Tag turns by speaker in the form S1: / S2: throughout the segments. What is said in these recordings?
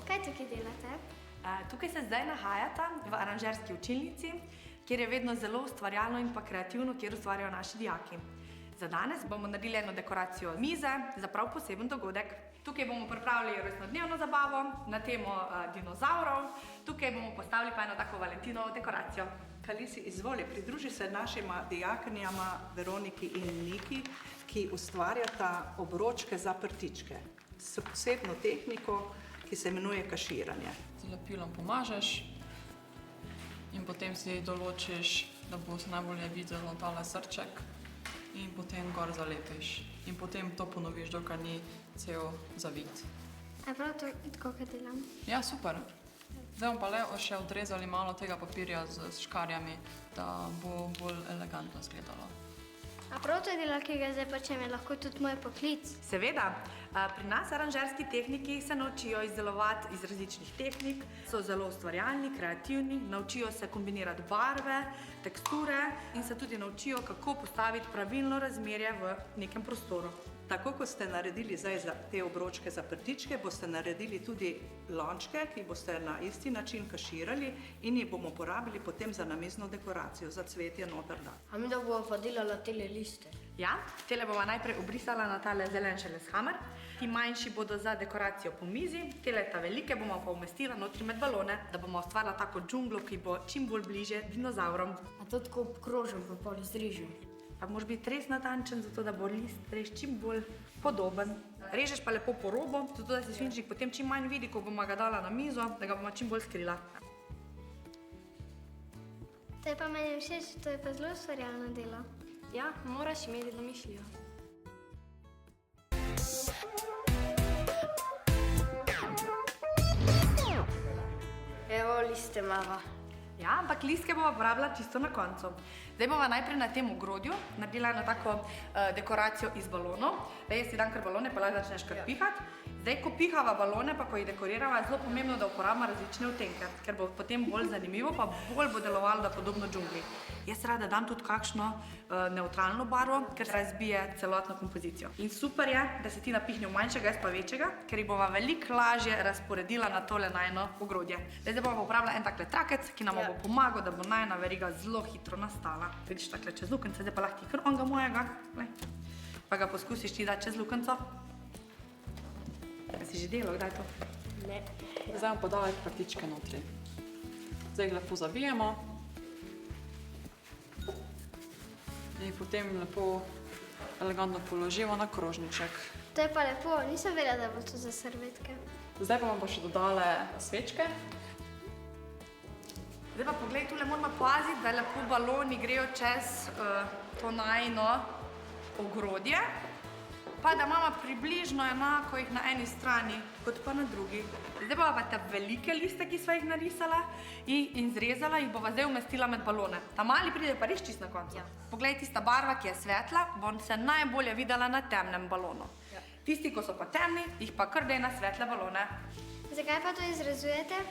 S1: kaj tukaj delate?
S2: Tukaj se zdaj nahajata v aranžerski učilnici, kjer je vedno zelo ustvarjalno in pa kreativno, kjer ustvarjajo naši dijaki. Za danes bomo naredili eno dekoracijo mize za prav poseben dogodek. Tukaj bomo pripravili rojstnodnevno zabavo na temo dinozavrov. Tukaj bomo postavili pa eno tako valentinovo dekoracijo.
S3: Kalisi, izvoli, pridruži se našima dijakinjama Veroniki in Niki, ki ustvarjata obročke za prtičke s posebno tehniko, ki se imenuje kaširanje.
S4: Z lepilom pomažeš in potem si določiš, da bo se najbolje videlo tale srček in potem gor zalepiš. In potem to ponoviš, dokaj ni cel zavit.
S1: A prav to tako, kaj delam?
S4: Ja, super. Zdaj bomo pa le še odrezali malo tega papirja z škarjami, da bo bolj elegantno izgledalo.
S1: A prav to delo, ki ga zdaj počnem, je lahko tudi moj poklic?
S2: Seveda, pri nas aranžerski tehniki se naučijo izdelovati iz različnih tehnik, so zelo ustvarjalni, kreativni, naučijo se kombinirati barve, teksture in se tudi naučijo, kako postaviti pravilno razmerje v nekem prostoru.
S3: Tako kot ste naredili zdaj za te obročke za prtičke, boste naredili tudi lončke, ki boste na isti način kaširali in jih bomo porabili potem za namizno dekoracijo, za cvetje noter dan.
S5: A mi da bomo pa delala tele liste?
S2: Ja, tele bomo najprej obrisala na tale zelen šeleshamer. Ti manjši bodo za dekoracijo po mizi, tele ta velike bomo pa umestila notri med balone, da bomo ustvarila tako džunglo, ki bo čim bolj bliže dinozavrom.
S5: A to tako obkrožim, pa pol izrežem?
S2: Pa moraš biti res natančen, zato da bo list res čim bolj podoben. Režeš pa lepo po robu, zato da se svinčnik potem čim manj vidi, ko bomo ga dala na mizo, da ga bomo čim bolj skrila.
S1: To je pa meni všeč, to je pa zelo ustvarjalno delo.
S6: Ja, moraš imeti domišljijo.
S5: Evo, liste mava.
S2: Ja, ampak listke bomo uporabila čisto na koncu. Zdaj bomo najprej na tem ogrodju naredila eno tako dekoracijo iz balonov. Zdaj jaz si dam kar balone, pa lahko začneš kar pihati. Zdaj, ko pihava balone, pa ko jih dekorirava, je zelo pomembno, da uporabimo različne odtenke, ker bo potem bolj zanimivo, pa bolj bo delovalo, da podobno džungli. Jaz rada dam tudi kakšno nevtralno barvo, ker razbije celotno kompozicijo. In super je, da si ti napihnil manjšega, jaz pa večjega, ker jih bova veliko lažje razporedila na tole najino ogrodje. Zdaj bova uporabila en takle trakec, ki nam bo pomagal, da bo najina veriga zelo hitro nastala. Vidiš takle čez lukence, zdaj pa lahko ti kar onga mojega, pa ga poskusiš ti dati čez lukenco. Si že delal, kdaj to?
S5: Ne.
S4: Zdaj bomo podali prtičke notri. Zdaj jih lepo zavijemo in potem lepo elegantno položimo na krožniček.
S1: To je pa lepo, nisem vedela, da bo to za servetke.
S4: Zdaj bomo pa še dodale svečke.
S2: Zdaj pa poglej, tule moramo paziti, da lepo baloni grejo čez to najino ogrodje, pa da imamo približno enako jih na eni strani, kot pa na drugi. Zdaj bova pa te velike liste, ki sva jih narisala in zrezala, jih bova zdaj umestila med balone. Ta mali pride pa res čist na koncu. Poglej, tista barva, ki je svetla, bo se najbolje videla na temnem balonu. Tisti, ko so pa temni, jih pa kar dej na svetle balone.
S1: Zakaj pa to izrezujete?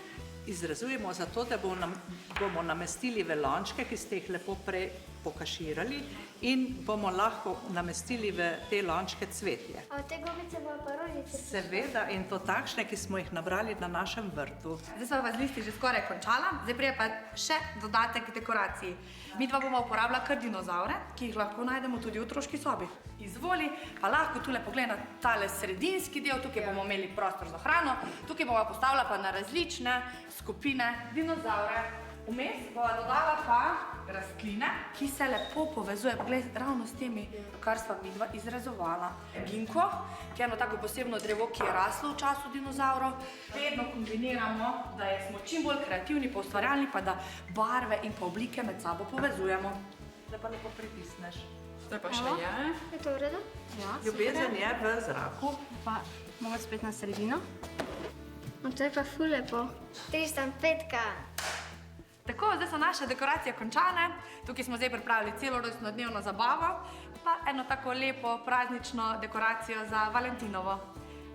S3: Izrezujemo zato, da bomo namestili v lončke, ki ste jih lepo prej pokaširali in bomo lahko namestili v te lončke cvetje.
S1: A od te gobice bo pa rožice?
S3: Seveda, in to takšne, ki smo jih nabrali na našem vrtu.
S2: Zdaj sva pa z listi že skoraj končala, zdaj prije pa še dodatek k dekoraciji. Mi dva bomo uporabila kar dinozavre, ki jih lahko najdemo tudi v otroški sobi. Izvoli, pa lahko tule pogled na tale sredinski del, tukaj bomo imeli prostor za hrano, tukaj bomo postavila pa na različne skupine dinozavre. Vmes bova dodala pa rastline, ki se lepo povezuje, poglej, ravno s temi, kar sva midva izrezovala. Ginko, ki je eno tako posebno drevo, ki je raslo v času dinozavrov. Vedno kombiniramo, da smo čim bolj kreativni, pa ustvarjalni, pa da barve in pa oblike med sabo povezujemo. Zdaj pa lepo pritisneš.
S4: Zdaj pa še je.
S1: Je to v redu?
S6: Ja,
S3: Ljubezen je v zraku.
S6: pa mogoče spet na sredino.
S1: No, to je pa ful lepo. 305.
S2: Tako, zdaj so naše dekoracije končane. Tukaj smo zdaj pripravili celo rojstnodnevno zabavo, pa eno tako lepo praznično dekoracijo za Valentinovo.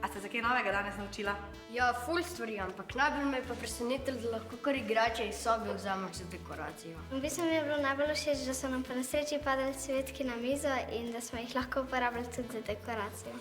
S2: A ste se kaj novega danes naučila?
S5: Ja, ful stvari, ampak najbolj me je pa presenetilo, da lahko kar igrače iz sobe vzameš za dekoracijo.
S1: V bistvu mi je bilo najbolj všeč, da so nam po nesreči padali cvetki na mizo in da smo jih lahko uporabljali tudi za dekoracijo.